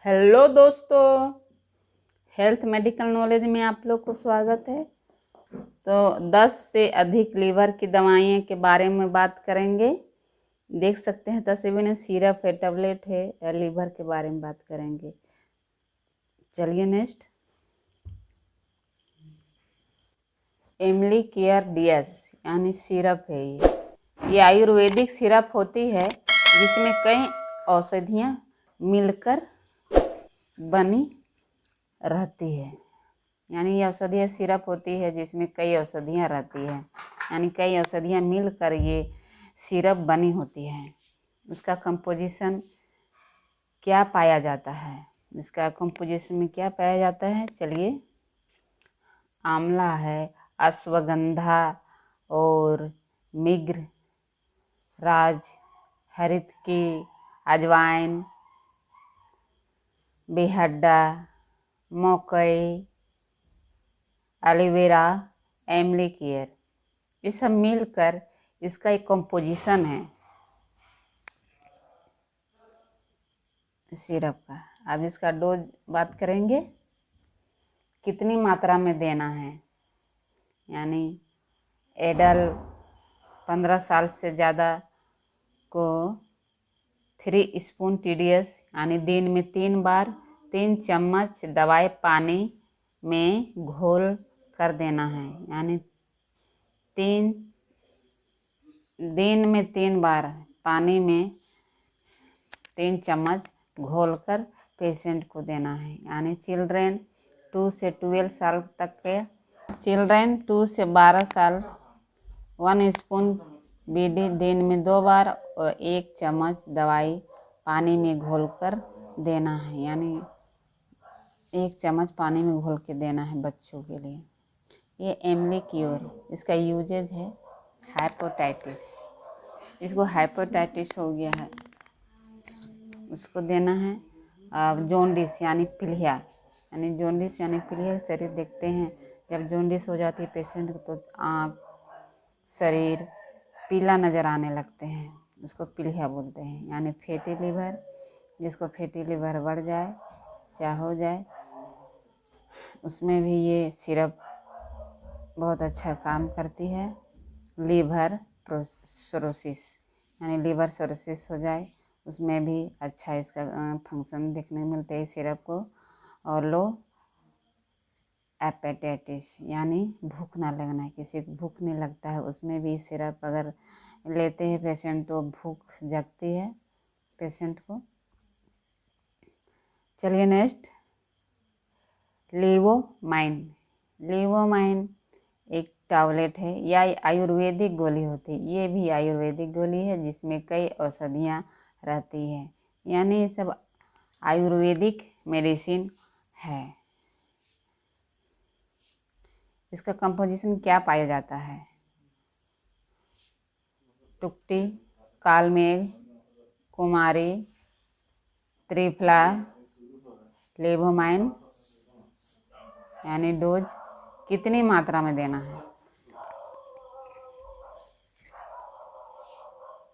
Hello दोस्तों, health medical knowledge में आप लोग को स्वागत है। तो 10 से अधिक लीवर की दवाइयों के बारे में बात करेंगे। देख सकते हैं तस्वीर में सिरप है, टैबलेट है, या लीवर के बारे में बात करेंगे। चलिए नेक्स्ट। एमली केयर डीएस यानी सिरप है। ये आयुर्वेदिक सिरप होती है जिसमें कई औषधियाँ मिलकर बनी रहती है। यानी ये औषधीय सिरप होती है जिसमें कई औषधियाँ रहती हैं, यानी कई औषधियाँ मिलकर ये सिरप बनी होती है। इसका कंपोजिशन क्या पाया जाता है? इसका कंपोजिशन में क्या पाया जाता है? चलिए, आंवला है, अश्वगंधा और मिग्र, राज, हरितकी, अजवाइन, बेहड्डा, मकई, एलोवेरा, एमली केयर, ये सब मिलकर इसका एक कंपोजिशन है सिरप का। अब इसका डोज बात करेंगे, कितनी मात्रा में देना है। यानी एडल 15 साल से ज़्यादा को 3 स्पून TDS यानी दिन में 3 बार 3 चम्मच दवाई पानी में घोल कर देना है। यानी दिन में 3 बार पानी में 3 चम्मच घोलकर पेशेंट को देना है। यानी चिल्ड्रेन 2 से 12 साल तक के, चिल्ड्रेन 2 से 12 साल 1 स्पून BD दिन में 2 बार और 1 चम्मच दवाई पानी में घोलकर देना है। यानी 1 चम्मच पानी में घोल के देना है बच्चों के लिए। ये एमली क्योर, इसका यूजेज है हेपेटाइटिस। इसको हेपेटाइटिस हो गया है, उसको देना है। अब जॉन्डिस यानी पीलिया, यानी जॉन्डिस यानी पीलिया शरीर देखते हैं जब जॉन्डिस हो जाती है पेशेंट को तो आँख शरीर पीला नज़र आने लगते हैं, उसको पीलिया बोलते हैं। यानी फैटी लीवर, जिसको फैटी लीवर बढ़ जाए चाहे हो जाए, उसमें भी ये सिरप बहुत अच्छा काम करती है। लीवर सिरोसिस यानी लीवर सिरोसिस हो जाए, उसमें भी अच्छा इसका फंक्शन देखने को मिलता है सिरप को। और लो एपेटाइटिस यानी भूख ना लगना, किसी को भूख नहीं लगता है, उसमें भी सिरप अगर लेते हैं पेशेंट तो भूख जगती है पेशेंट को। चलिए नेक्स्ट, लेवोमाइन। लेवोमाइन एक टैबलेट है या आयुर्वेदिक गोली होती है। ये भी आयुर्वेदिक गोली है जिसमें कई औषधियाँ रहती हैं, यानी ये सब आयुर्वेदिक मेडिसिन है। इसका कंपोजिशन क्या पाया जाता है? टुकटी, कालमेघ, कुमारी, त्रिफला, लेवोमाइन। यानी डोज कितनी मात्रा में देना है?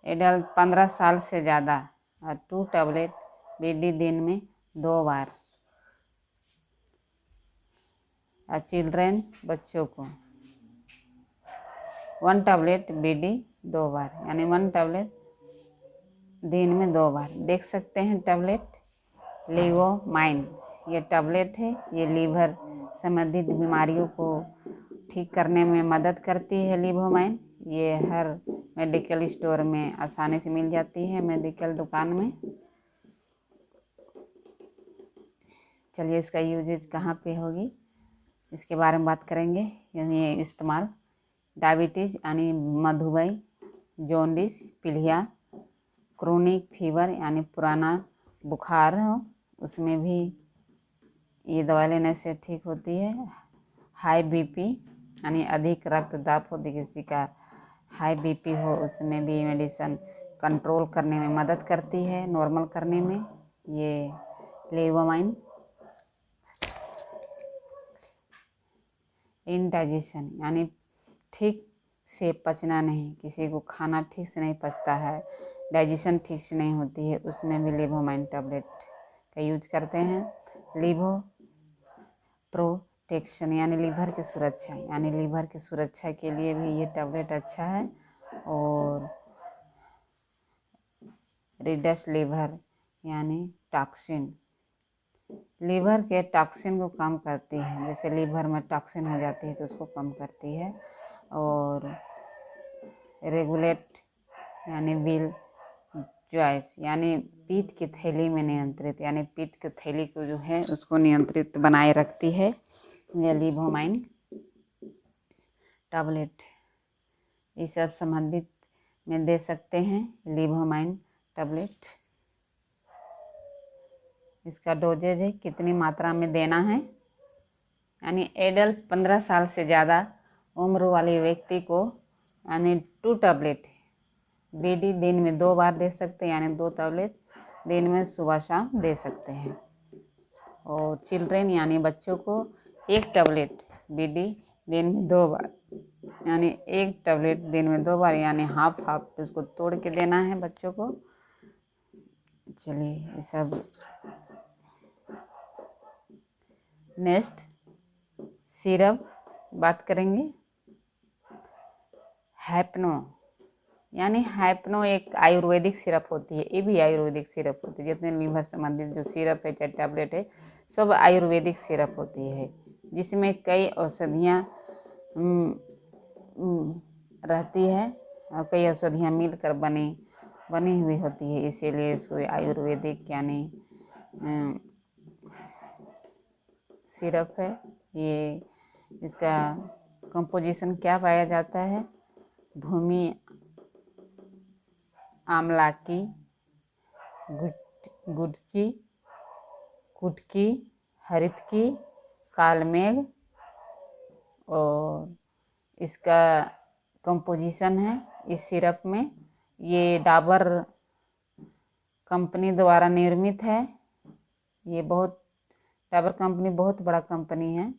एडल्ट 15 साल से ज़्यादा और 2 टैबलेट BD दिन में 2 बार। और चिल्ड्रेन बच्चों को 1 टैबलेट BD 2 बार, यानी 1 टैबलेट दिन में 2 बार। देख सकते हैं टैबलेट लेवोमाइन, ये टैबलेट है। ये लीवर संबंधित बीमारियों को ठीक करने में मदद करती है लेवोमाइन। ये हर मेडिकल स्टोर में आसानी से मिल जाती है, मेडिकल दुकान में। चलिए, इसका यूजेज कहाँ पे होगी इसके बारे में बात करेंगे। यानी इस्तेमाल डायबिटीज़ यानी मधुमेह, जॉन्डिस, पीलिया, क्रोनिक फीवर यानी पुराना बुखार हो, उसमें भी ये दवा लेने से ठीक होती है। हाई BP यानी अधिक रक्तदाब हो, किसी का हाई BP हो, उसमें भी मेडिसिन कंट्रोल करने में मदद करती है, नॉर्मल करने में ये लेवोमाइन। इनडाइजेशन यानी ठीक से पचना नहीं, किसी को खाना ठीक से नहीं पचता है, डाइजेशन ठीक से नहीं होती है, उसमें भी लेवोमाइन टैबलेट का यूज करते हैं। लिवर प्रोटेक्शन यानी लीवर की सुरक्षा, यानी लीवर की सुरक्षा के लिए भी ये टैबलेट अच्छा है। और रिडस लीवर यानी टॉक्सिन, लीवर के टॉक्सिन को कम करती है। जैसे लीवर में टॉक्सिन हो जाती है तो उसको कम करती है। और रेगुलेट यानी बिल जॉइस यानी पित्त की थैली में नियंत्रित, यानी पित्त की थैली को जो है उसको नियंत्रित बनाए रखती है ये लिवोमाइन टैबलेट। इस सब संबंधित में दे सकते हैं लिवोमाइन टैबलेट। इसका डोजेज है कितनी मात्रा में देना है, यानी एडल्ट 15 साल से ज़्यादा उम्र वाले व्यक्ति को यानी 2 टैबलेट बीडी दिन में 2 बार दे सकते हैं, यानी 2 टैबलेट दिन में सुबह शाम दे सकते हैं। और चिल्ड्रेन यानी बच्चों को 1 टैबलेट बीडी दिन में 2 बार, यानी 1 टैबलेट दिन में 2 बार, यानी हाफ हाफ उसको तोड़ के देना है बच्चों को। चलिए ये सब। नेक्स्ट सिरप बात करेंगे। हैप्नो यानी हैप्नो एक आयुर्वेदिक सिरप होती है, ये भी आयुर्वेदिक सिरप होती है। जितने लीवर संबंधित जो सिरप है चाहे टैबलेट है सब आयुर्वेदिक सिरप होती है, जिसमें कई औषधियाँ रहती है और कई औषधियाँ मिलकर बनी हुई होती है, इसीलिए इसको आयुर्वेदिक यानी सिरप है। ये इसका कंपोजिशन क्या पाया जाता है, भूमि आमलाकी, गुड़ची, कुटकी, हरितकी, कालमेघ। और इसका कंपोजिशन है इस सिरप में, ये डाबर कंपनी द्वारा निर्मित है। ये डाबर कंपनी बहुत बड़ा कंपनी है,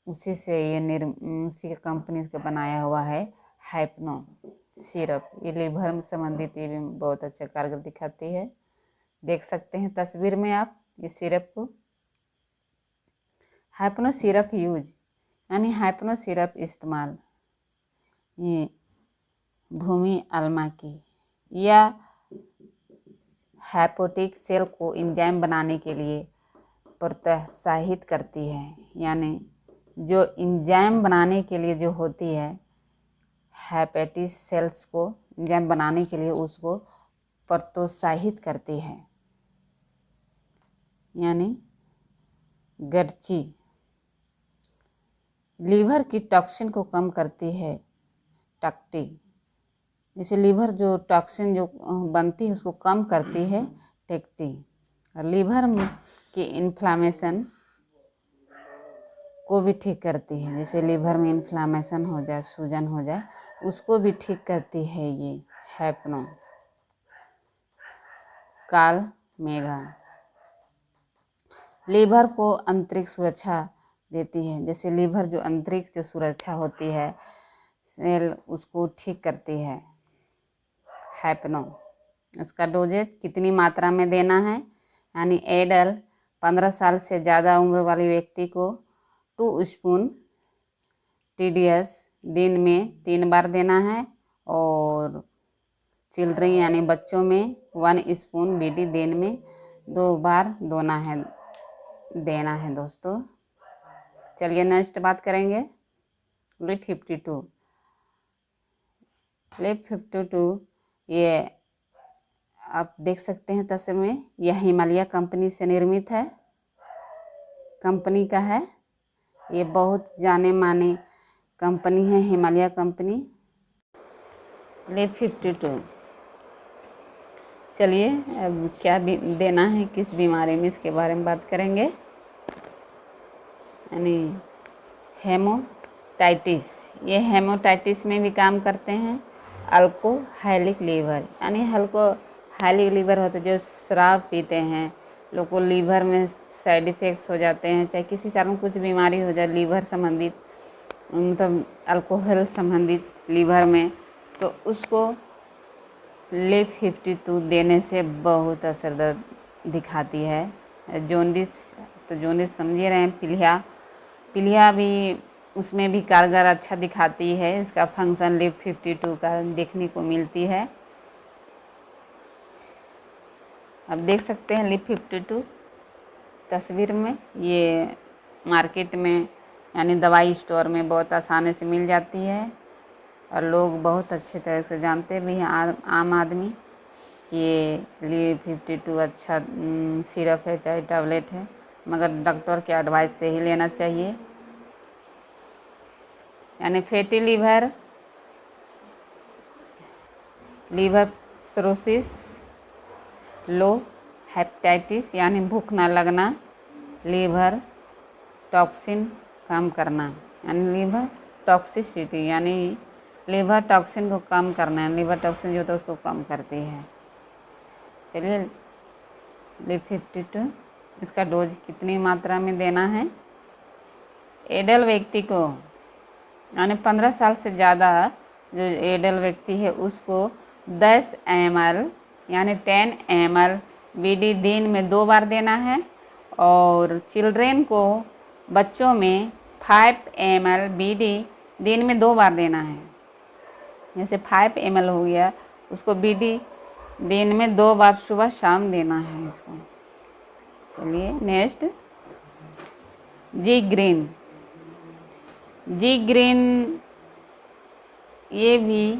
उसी से ये उसी कंपनी का बनाया हुआ है हैप्नो सिरप। ये लीवर में संबंधित ये भी बहुत अच्छा कारगर दिखाती है, देख सकते हैं तस्वीर में आप इस सिरप को। हैप्नो सिरप यूज यानी हैप्नो सिरप इस्तेमाल, ये भूमि आल्मा की या हैपोटिक सेल को एंजाइम बनाने के लिए प्रोत्साहित करती है, यानी जो एंजाइम बनाने के लिए जो होती है हैपेटिस सेल्स को एंजाइम बनाने के लिए उसको प्रोत्साहित करती है। यानी गर्ची लीवर की टॉक्सिन को कम करती है, टक्टी जैसे लीवर जो टॉक्सिन जो बनती है उसको कम करती है टेक्टी। और लीवर की इन्फ्लामेशन को भी ठीक करती है, जैसे लीवर में इन्फ्लामेशन हो जाए, सूजन हो जाए, उसको भी ठीक करती है ये हैप्नो। कालमेघा लीवर को आंतरिक सुरक्षा देती है, जैसे लीवर जो आंतरिक जो सुरक्षा होती है सेल उसको ठीक करती है हैप्नो। इसका डोजेज कितनी मात्रा में देना है, यानी एडल्ट 15 साल से ज़्यादा उम्र वाले व्यक्ति को 2 स्पून TDS दिन में 3 बार देना है। और चिल्ड्रन यानी बच्चों में 1 स्पून BD दिन में 2 बार देना है दोस्तों। चलिए नेक्स्ट बात करेंगे लिप 52। लिप 52 ये आप देख सकते हैं तस्वीर में, यह हिमालय कंपनी से निर्मित है, कंपनी का है, ये बहुत जाने माने कंपनी है हिमालय कंपनी। लिप 52 चलिए अब क्या देना है किस बीमारी में इसके बारे में बात करेंगे। यानी हेमोटाइटिस, ये हेमोटाइटिस में भी काम करते हैं। अल्कोहलिक लीवर यानी अल्कोहलिक लीवर होता है, जो शराब पीते हैं लोग को लीवर में साइड इफ़ेक्ट्स हो जाते हैं, चाहे किसी कारण कुछ बीमारी हो जाए लीवर संबंधित, मतलब अल्कोहल संबंधित लीवर में, तो उसको लिप 52 देने से बहुत असरदार दिखाती है। जॉन्डिस, तो जॉन्डिस समझ रहे हैं। पीलिया भी उसमें भी कारगर अच्छा दिखाती है। इसका फंक्शन लिप 52 का देखने को मिलती है। अब देख सकते हैं लिप 52 तस्वीर में। ये मार्केट में यानी दवाई स्टोर में बहुत आसानी से मिल जाती है और लोग बहुत अच्छे तरह से जानते भी हैं, आम आदमी, कि ये लिप 52 अच्छा सिरप है चाहे टैबलेट है, मगर डॉक्टर के एडवाइस से ही लेना चाहिए। यानी फैटी लीवर सिरोसिस, लो हेपेटाइटिस यानी भूख ना लगना, लीवर टॉक्सिन कम करना, यानी लीवर टॉक्सिसिटी यानी लीवर टॉक्सिन को कम करना है। लीवर टॉक्सिन जो होता है उसको कम करती है। चलिए लिप 52 इसका डोज कितनी मात्रा में देना है। एडल्ट व्यक्ति को यानी 15 साल से ज़्यादा जो एडल्ट व्यक्ति है उसको 10 ml यानी 10 ml बीडी दिन में 2 बार देना है। और चिल्ड्रेन को, बच्चों में 5 ml बीडी दिन में 2 बार देना है। जैसे 5 ml हो गया, उसको बीडी दिन में 2 बार सुबह शाम देना है इसको। चलिए नेक्स्ट जी ग्रीन ये भी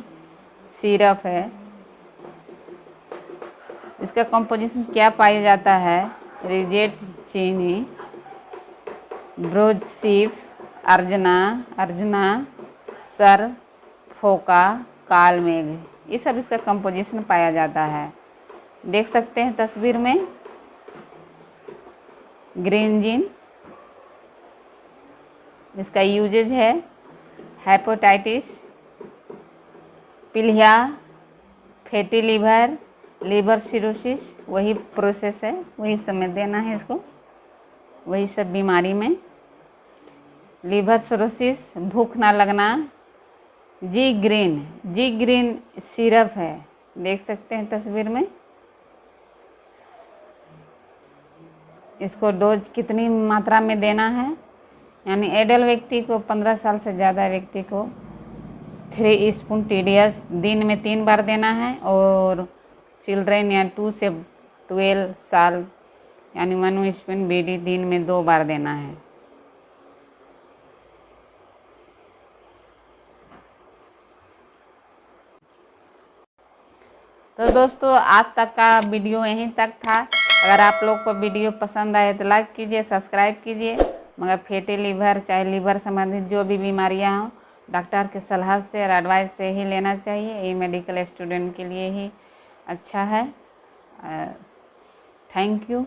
सिरप है। इसका कंपोजिशन क्या पाया जाता है। रिजेट चीनी, ब्रोजसीफ, अर्जुना, सर, फोका, कालमेघ, ये सब इसका कंपोजिशन पाया जाता है। देख सकते हैं तस्वीर में ग्रीन जिन। इसका यूजेज है हेपेटाइटिस, पीलिया, फैटी लीवर, लिवर सिरोसिस, वही प्रोसेस है, वही समय देना है इसको, वही सब बीमारी में। लिवर सिरोसिस, भूख ना लगना, जी ग्रीन सिरप है। देख सकते हैं तस्वीर में। इसको डोज कितनी मात्रा में देना है, यानी एडल्ट व्यक्ति को, 15 साल से ज़्यादा व्यक्ति को 3 स्पून TDS दिन में 3 बार देना है। और चिल्ड्रेन या 2 से 12 साल यानी 1 स्पून बीडी दिन में 2 बार देना है। तो दोस्तों आज तक का वीडियो यहीं तक था। अगर आप लोग को वीडियो पसंद आए तो लाइक कीजिए, सब्सक्राइब कीजिए। मगर फैटी लीवर चाहे लीवर संबंधित जो भी बीमारियां हों, डॉक्टर की सलाह से और एडवाइस से ही लेना चाहिए। ये मेडिकल स्टूडेंट के लिए ही अच्छा है। Thank you.